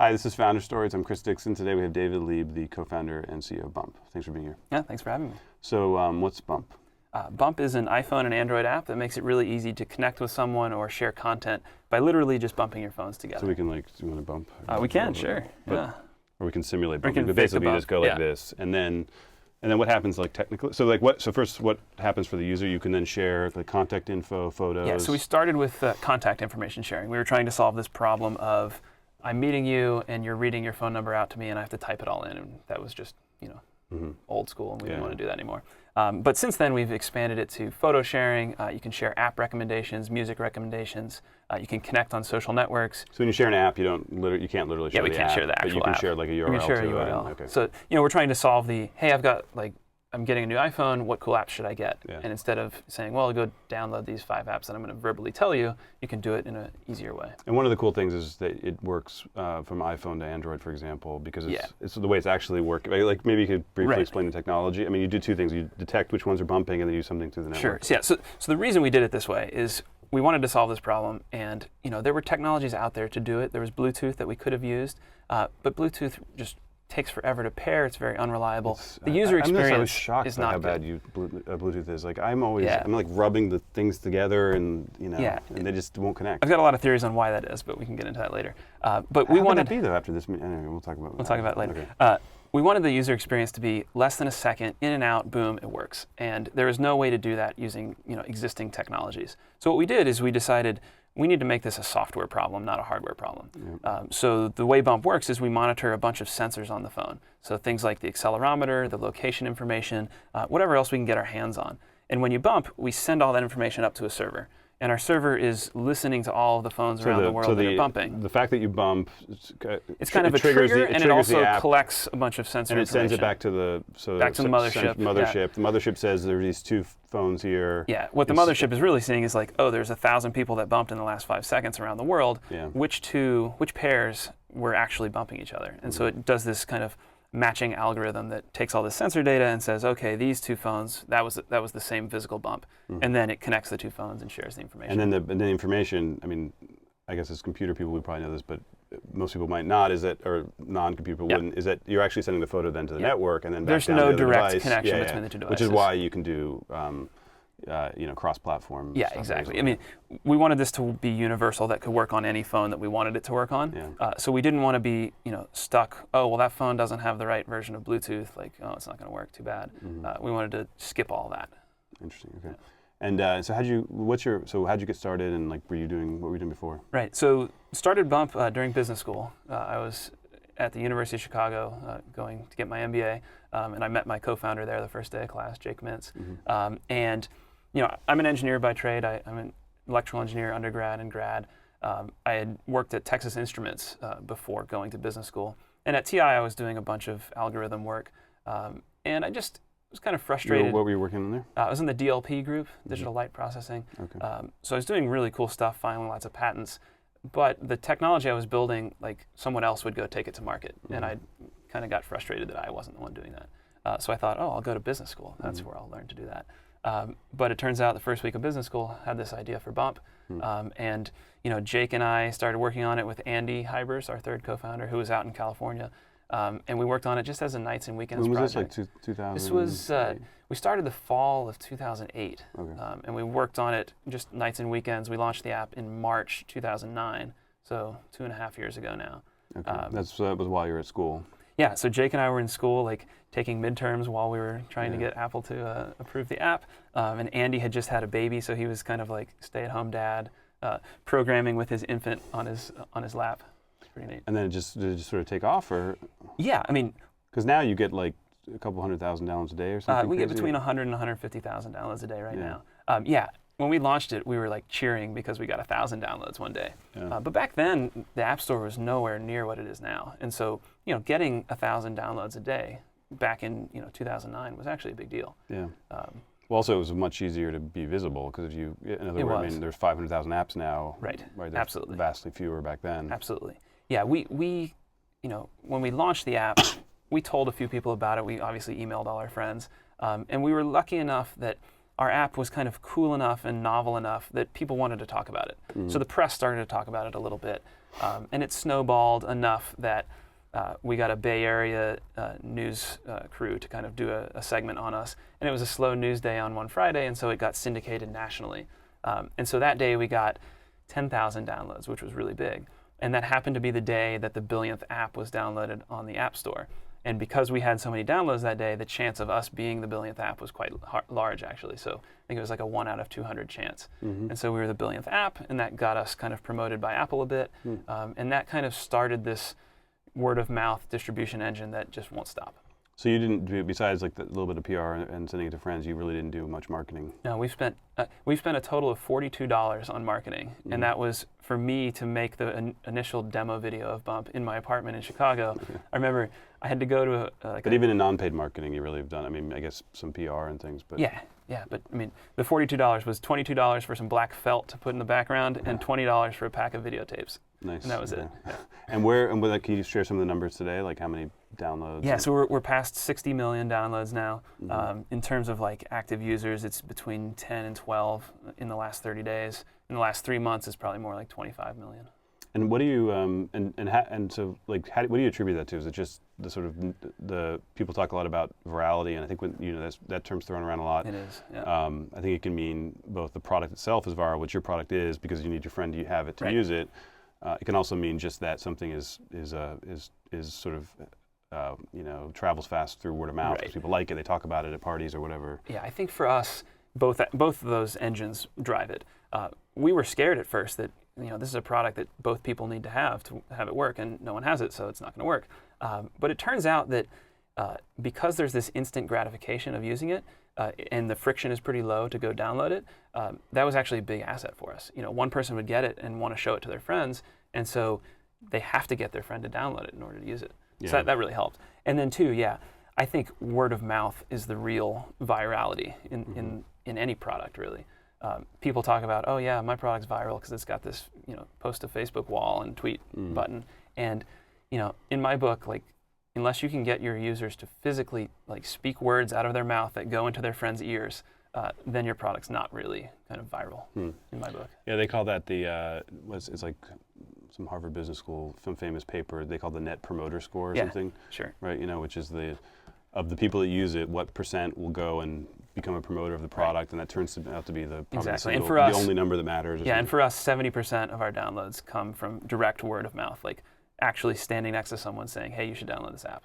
Hi, this is Founder Stories. I'm Chris Dixon. Today we have David Lieb, the co-founder and CEO of Bump. Thanks for being here. Yeah, thanks for having me. So what's Bump? Bump is an iPhone and Android app that makes it really easy to connect with someone or share content by literally just bumping your phones together. So we can do you want to bump? We can, sure. Yeah. Or we can simulate bumping. We can But fake basically the you just go like this, and then what happens like technically? So like what? So first, what happens for the user? You can then share the contact info, photos. Yeah. So we started with contact information sharing. We were trying to solve this problem of I'm meeting you and you're reading your phone number out to me and I have to type it all in, and that was just old school, and we didn't want to do that anymore. But since then, we've expanded it to photo sharing. You can share app recommendations, music recommendations. You can connect on social networks. So when you share an app, you can't literally share the app. Yeah, we can't share the actual but you can app. share like a URL. You can share a URL. Okay. So we're trying to solve the, hey, I'm getting a new iPhone, what cool apps should I get? Yeah. And instead of saying, well, go download these 5 apps that I'm going to verbally tell you, you can do it in an easier way. And one of the cool things is that it works from iPhone to Android, for example, because it's the way it's actually working. Like maybe you could briefly explain the technology. I mean, you do two things. You detect which ones are bumping and then use something through the network. Sure. So the reason we did it this way is we wanted to solve this problem, and there were technologies out there to do it. There was Bluetooth that we could have used, but Bluetooth just takes forever to pair. It's very unreliable. The user experience is not how good. bad Bluetooth is. Like I'm like rubbing the things together, and and they just won't connect. I've got a lot of theories on why that is, but we can get into that later. But we wanted that be though after this. Anyway, we'll talk about. We'll talk about it later. Okay. We wanted the user experience to be less than a second, in and out, boom, it works. And there is no way to do that using existing technologies. So what we did is we decided we need to make this a software problem, not a hardware problem. Yep. So the way Bump works is we monitor a bunch of sensors on the phone. So things like the accelerometer, the location information, whatever else we can get our hands on. And when you bump, we send all that information up to a server. And our server is listening to all of the phones around the world that are bumping. The fact that you bump, it's kind of a trigger, and it also collects a bunch of sensor information. And it sends it back to the mothership. Yeah. The mothership says there are these 2 phones here. Yeah. What the mothership is really seeing is like, oh, there's 1,000 people that bumped in the last 5 seconds around the world. Yeah. Which pairs were actually bumping each other? And so it does this kind of matching algorithm that takes all the sensor data and says, okay, these 2 phones, that was the same physical bump, and then it connects the 2 phones and shares the information. And then the information, I mean, I guess as computer people we probably know this, but most people might not. Or non-computer people wouldn't. Is that you're actually sending the photo then to the network, and then back there's down no to the direct device. connection between the 2 devices. Which is why you can do cross-platform. Yeah, exactly. I mean, we wanted this to be universal, that could work on any phone that we wanted it to work on. Yeah. So we didn't want to be, stuck. Oh, well, that phone doesn't have the right version of Bluetooth. Like, oh, it's not going to work. Too bad. We wanted to skip all that. Interesting. Okay. And so how'd you get started, and like what were you doing before? Right. So started Bump during business school. I was at the University of Chicago going to get my MBA, and I met my co-founder there the first day of class, Jake Mintz. And I'm an engineer by trade. I'm an electrical engineer, undergrad and grad. I had worked at Texas Instruments before going to business school. And at TI, I was doing a bunch of algorithm work. And I just was kind of frustrated. What were you working on there? I was in the DLP group, digital light processing. Okay. So I was doing really cool stuff, filing lots of patents. But the technology I was building, like someone else would go take it to market. And I kind of got frustrated that I wasn't the one doing that. So I thought, I'll go to business school. That's where I'll learn to do that. But it turns out the first week of business school, I had this idea for Bump. And Jake and I started working on it with Andy Hybers, our third co-founder, who was out in California. And we worked on it just as a nights and weekends project. When was this, like 2000? This was, we started the fall of 2008. Okay. And we worked on it just nights and weekends. We launched the app in March 2009, so 2.5 years ago now. Okay. That was while you were at school. Yeah, so Jake and I were in school, like taking midterms while we were trying to get Apple to approve the app. And Andy had just had a baby, so he was kind of like stay-at-home dad, programming with his infant on his lap. It's pretty neat. And then did it just sort of take off, or? Yeah, I mean, because now you get like a couple 100,000 downloads a day or something. We get between 100 and 150,000 downloads a day right now. When we launched it, we were like cheering because we got 1,000 downloads one day. Yeah. But back then, the App Store was nowhere near what it is now. And so, getting 1,000 downloads a day back in 2009 was actually a big deal. Yeah. Well, also it was much easier to be visible because in other words, I mean, there's 500,000 apps now. Right. There's absolutely. Vastly fewer back then. Absolutely. Yeah. We when we launched the app, we told a few people about it. We obviously emailed all our friends, and we were lucky enough that our app was kind of cool enough and novel enough that people wanted to talk about it. So the press started to talk about it a little bit. And it snowballed enough that we got a Bay Area news crew to kind of do a segment on us. And it was a slow news day on one Friday, and so it got syndicated nationally. And so that day we got 10,000 downloads, which was really big. And that happened to be the day that the billionth app was downloaded on the App Store. And because we had so many downloads that day, the chance of us being the billionth app was quite large, actually. So I think it was like a 1 out of 200 chance. And so we were the billionth app, and that got us kind of promoted by Apple a bit. And that kind of started this word of mouth distribution engine that just won't stop. So you didn't do, besides like the little bit of PR and sending it to friends, you really didn't do much marketing? No, we've spent a total of $42 on marketing, and that was for me to make the initial demo video of Bump in my apartment in Chicago. I remember I had to go to but even in non-paid marketing, you really have done. I mean, I guess some PR and things, but yeah. But I mean, the $42 was $22 for some black felt to put in the background, and $20 for a pack of videotapes. Nice. And that was it. Yeah. And can you share some of the numbers today? Like how many downloads? Yeah, so we're past 60 million downloads now. In terms of like active users, it's between 10 and 12 in the last 30 days. In the last 3 months, it's probably more like 25 million. And what do you so like what do you attribute that to? Is it just the sort of the people talk a lot about virality, and I think when that term's thrown around a lot. It is. Yeah. I think it can mean both the product itself is viral, which your product is because you need your friend, you have it to use it. It can also mean just that something is sort of travels fast through word of mouth because people like it, they talk about it at parties or whatever. Yeah, I think for us, both of those engines drive it. We were scared at first that this is a product that both people need to have it work, and no one has it, so it's not going to work. But it turns out that because there's this instant gratification of using it, and the friction is pretty low to go download it, that was actually a big asset for us. One person would get it and want to show it to their friends, and so they have to get their friend to download it in order to use it. Yeah. So that really helped. And then too, I think word of mouth is the real virality in any product, really. People talk about, oh yeah, my product's viral because it's got this, post to Facebook wall and tweet button. And, in my book, like, unless you can get your users to physically like speak words out of their mouth that go into their friends' ears, then your product's not really kind of viral in my book. Yeah, they call that it's like some Harvard Business School, some famous paper, they call the Net Promoter Score or something. Sure. Right, which is of the people that use it, what % will go and become a promoter of the product, and that turns out to be the only number that matters. And for us, 70% of our downloads come from direct word of mouth, like actually standing next to someone saying, hey, you should download this app.